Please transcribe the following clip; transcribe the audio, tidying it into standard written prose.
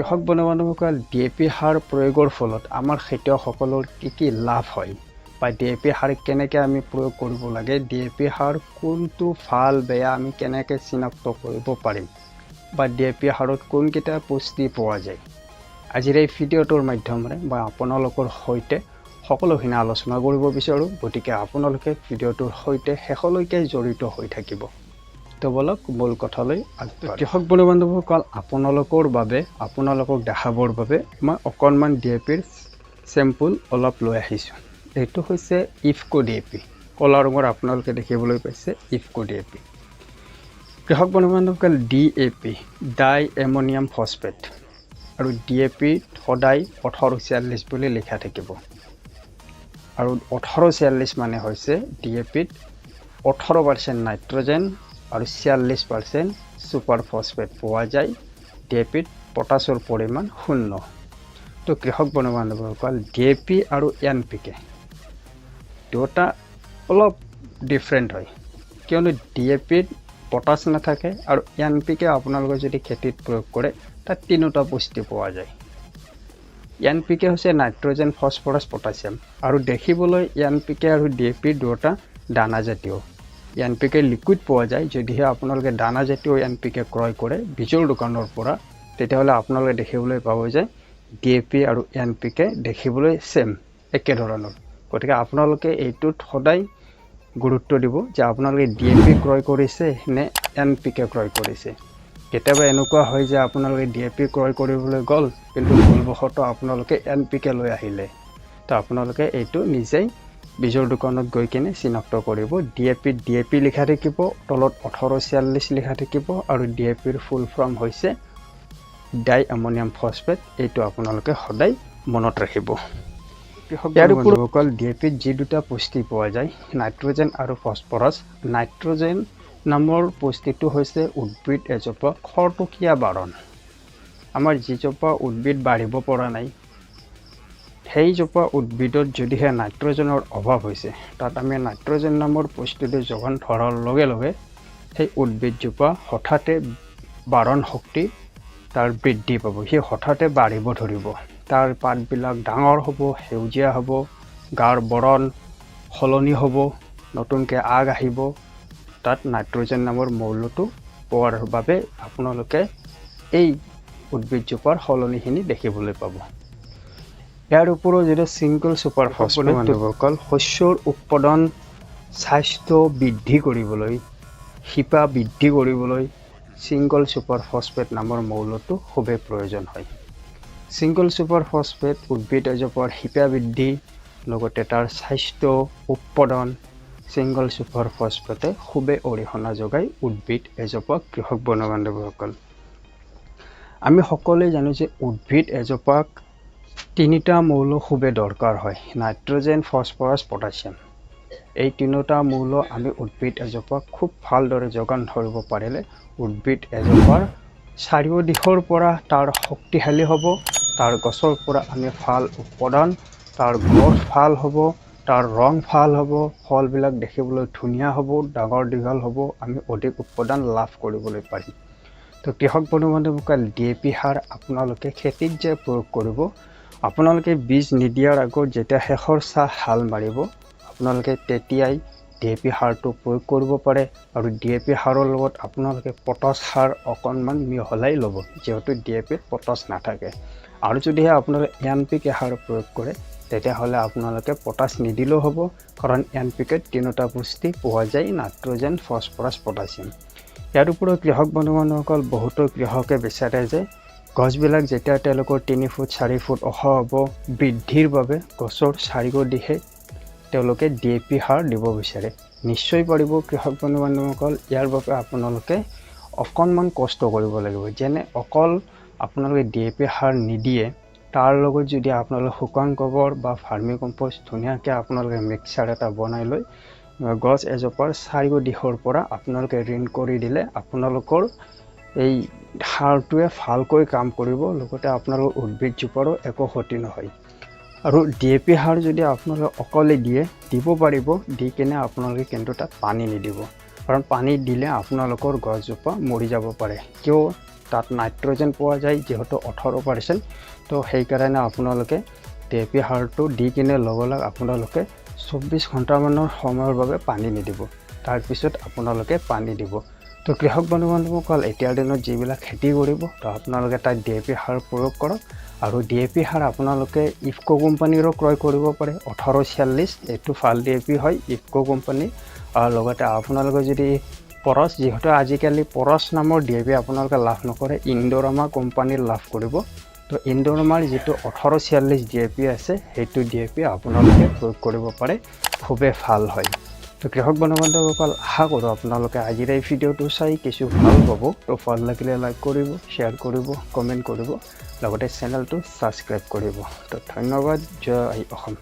কৃষক বন্ধুসকল DAP সাৰ প্ৰয়োগৰ ফলত আমাৰ খেতিয়কসকলৰ কি লাভ হয় বা DAP সাৰ কেনেকৈ আমি প্ৰয়োগ কৰিব লাগে DAP সাৰ কোনটো ভাল বেয়া আমি কেনেকৈ চিনাক্ত কৰিব পাৰিম বা DAP সাৰত কোনকেইটা পুষ্টি পোৱা যায় আজিৰ এই ভিডিঅ'টোৰ মাধ্যমেৰে মই আপোনালোকৰ সৈতে সকলোখিনি আলোচনা কৰিব বিচাৰোঁ গতিকে আপোনালোকে ভিডিঅ'টোৰ সৈতে শেষলৈকে জড়িত হৈ থাকিব তো বলক মূল কথালৈ আগবাঢ়ো কৃষক বন্ধুসকল আপোনালোকৰ বাবে আপোনালোকক দেখাবৰ বাবে মই অকণমান DAPৰ চেম্পল অলপ লৈ আহিছোঁ এইটো হৈছে ইফকো DAP কলা ৰঙৰ আপোনালোকে দেখিবলৈ পাইছে ইফকো DAP কৃষক বন্ধুসকল DAP ডাই এমোনিয়াম ফসফেট আৰু DAP সদায় 1846 বুলি লিখা থাকিব আৰু 1846 মানে হৈছে DAP 18% নাইট্ৰজেন আৰু 46% সুপাৰ ফসফেট পোৱা যায় DAP পটাছৰ পৰিমাণ 0 তো কৃষক বন্ধুসকল DAP আৰু NPK দুটা অলপ ডিফাৰেন্ট হয় কিয়নো DAP পটাছ নাথাকে আৰু NPK আপোনালোকে যদি খেতিত প্ৰয়োগ কৰে তাত তিনিটা পুষ্টি পোৱা যায় NPK হৈছে নাইট্ৰজেন ফসফৰাছ পটাছিয়াম আৰু দেখিবলৈ NPK আৰু DAP দুটা দানা জাতীয় NPK লিকুইড পোৱা যায় যদিহে আপোনালোকে দানা জাতীয় NPK ক্ৰয় কৰে বীজৰ দোকানৰ পৰা তেতিয়াহলে আপোনালোকে দেখিবলৈ পাব যে DAP আৰু NPK দেখিবলৈ সেম একে ধৰণৰ গতিকে আপোনালোকে এইটোত সদায় গুৰুত্ব দিব যে আপোনালোকে DAP ক্ৰয় কৰিছে নে NPK ক্ৰয় কৰিছে কেতিয়াবা এনেকুৱা হয় যে আপোনালোকে DAP ক্ৰয় কৰিবলৈ গ'ল কিন্তু ভুলবশতঃ আপোনালোকে NPK লৈ আহিলে তো আপোনালোকে এইটো নিজেই বীজৰ দোকানত গৈ কিনে চিনাক্ত কৰিব DAP লিখা থাকিব তলত 1846 লিখা থাকিব আৰু DAP ৰ ফুল ফৰ্ম হৈছে ডাই এমোনিয়াম ফসফেট এইটো আপোনালোকে সদায় মনত ৰাখিব ইয়াৰ উপৰিও DAP যি দুটা পুষ্টি পোৱা যায় নাইট্ৰজেন আৰু ফসফৰাছ নাইট্ৰজেন নামৰ পুষ্টিটো হৈছে উদ্ভিদ এজোপা খৰতকীয়া বাৰণ আমাৰ যিজোপা উদ্ভিদ বাঢ়িব পৰা নাই সেইজোপা উদ্ভিদত যদিহে নাইট্ৰজেনৰ অভাৱ হৈছে তাত আমি নাইট্ৰজেন নামৰ পুষ্টিটো যোগান ধৰাৰ লগে লগে সেই উদ্ভিদজোপা হঠাতে বাৰণ শক্তি তাৰ বৃদ্ধি পাব সেই হঠাতে বাঢ়িব ধৰিব তাৰ পাতবিলাক ডাঙৰ হ'ব সেউজীয়া হ'ব গাৰ বৰণ সলনি হ'ব নতুনকৈ আগ আহিব তাত নাইট্ৰজেন নামৰ মৌলটো পোৱাৰ বাবে আপোনালোকে এই উদ্ভিদজোপাৰ সলনিখিনি দেখিবলৈ পাব ইয়াৰ উপৰিও যেনে সিঙ্গল সুপাৰ ফসফেট শস্যৰ উৎপাদন স্বাস্থ্য বৃদ্ধি কৰিবলৈ শিপা বৃদ্ধি কৰিবলৈ সিঙ্গল সুপাৰ ফসফেট নামৰ মৌলটো খুবেই প্ৰয়োজন হয় সিঙ্গল সুপাৰ ফসফেট উদ্ভিদ এজোপাৰ শিপা বৃদ্ধি লগতে তাৰ স্বাস্থ্য উৎপাদন সিঙ্গল সুপাৰ ফসফেটে খুবেই অৰিহণা যোগায় উদ্ভিদ এজোপাক কৃষক বন্ধুসকল আমি সকলোৱে জানো যে উদ্ভিদ এজোপাক তিনিটা মৌল খুবেই দৰকাৰ হয় নাইট্ৰজেন ফসফৰাছ পটাছিয়াম এই তিনিটা মৌল আমি উদ্ভিদ এজোপাক খুব ভালদৰে যোগান ধৰিব পাৰিলে উদ্ভিদ এজোপাৰ চাৰিও দিশৰ পৰা তাৰ শক্তিশালী হ'ব তাৰ গছৰ পৰা আমি ভাল উৎপাদন তাৰ গ্ৰোথ ভাল হ'ব তাৰ ৰং ভাল হ'ব ফলবিলাক দেখিবলৈ ধুনীয়া হ'ব ডাঙৰ দীঘল হ'ব আমি অধিক উৎপাদন লাভ কৰিবলৈ পাৰিম তো কৃষক বন্ধুসকল DAP সাৰ আপোনালোকে খেতিত যে প্ৰয়োগ কৰিব আপোনালোকে বীজ নিদিয়াৰ আগত যেতিয়া শেষৰ চাহ হাল মাৰিব আপোনালোকে তেতিয়াই DAP সাৰটো প্ৰয়োগ কৰিব পাৰে আৰু DAP সাৰৰ লগত আপোনালোকে পটাছ সাৰ অকণমান মিহলাই ল'ব যেহেতু DAP পটাছ নাথাকে আৰু যদিহে আপোনালোকে NPK সাৰ প্ৰয়োগ কৰে তেতিয়াহ'লে আপোনালোকে পটাছ নিদিলেও হ'ব কাৰণ NPK তিনিটা পুষ্টি পোৱা যায় নাইট্ৰজেন ফসফৰাছ পটাছিয়াম ইয়াৰ উপৰিও কৃষক বন্ধুসকল বহুতো কৃষকে বিচাৰে যে গছবিলাক যেতিয়া তেওঁলোকৰ 3 ফুট 4 ফুট ওখ হ'ব বৃদ্ধিৰ বাবে গছৰ চাৰিও দিশে তেওঁলোকে DAP সাৰ দিব বিচাৰে নিশ্চয় পাৰিব কৃষক বন্ধুসকল ইয়াৰ বাবে আপোনালোকে অকণমান কষ্ট কৰিব লাগিব যেনে অকল আপোনালোকে DAP সাৰ নিদিয়ে তাৰ লগত যদি আপোনালোকে শুকান গোবৰ বা ভাৰ্মি কম্পোষ্ট ধুনীয়াকৈ আপোনালোকে মিক্সাৰ এটা বনাই লৈ গছ এজোপাৰ চাৰিও দিশৰ পৰা আপোনালোকে ৰিন কৰি দিলে আপোনালোকৰ এই সাৰটোৱে ভালকৈ কাম কৰিব লগতে আপোনালোকৰ উদ্ভিদজোপাৰো একো ক্ষতি নহয় আৰু DAP সাৰ যদি আপোনালোকে অকলে দিব পাৰিব দি কিনে আপোনালোকে কিন্তু তাত পানী নিদিব কাৰণ পানী দিলে আপোনালোকৰ গছজোপা মৰি যাব পাৰে কিয় তাত নাইট্ৰজেন পোৱা যায় যেহেতু 18%, তো সেইকাৰণে আপোনালোকে DAP সাৰটো দি কিনে লগালগ আপোনালোকে 24 ঘণ্টামানৰ সময়ৰ বাবে পানী নিদিব, তাৰপিছত আপোনালোকে পানী দিব। তো কৃষক বন্ধুসকল, এতিয়াৰ দিনত যিবিলাক খেতি কৰিব তো আপোনালোকে তাত DAP সাৰ প্ৰয়োগ কৰক। আৰু DAP সাৰ আপোনালোকে ইফকো কোম্পানীৰো ক্ৰয় কৰিব পাৰে, 1846, এইটো ভাল DAP হয় ইফকো কোম্পানী। আৰু লগতে আপোনালোকে যদি পৰছ, যেহেতু আজিকালি পৰছ নামৰ DAP আপোনালোকে লাভ নকৰে, ইণ্ডোৰামা কোম্পানীৰ লাভ কৰিব। তো ইণ্ডোৰামাৰ যিটো 1846 DAP আছে সেইটো DAP আপোনালোকে প্ৰয়োগ কৰিব পাৰে, খুবেই ভাল হয়। তো কৃষক বন্ধুসকল, আশা কৰোঁ আপোনালোকে আজিৰ এই ভিডিঅ'টো চাই কিছু ভাল পাব। তো ভাল লাগিলে লাইক কৰিব, শ্বেয়াৰ কৰিব, কমেণ্ট কৰিব, লগতে চেনেলটো ছাবস্ক্ৰাইব কৰিব। তো ধন্যবাদ। জয় অসম।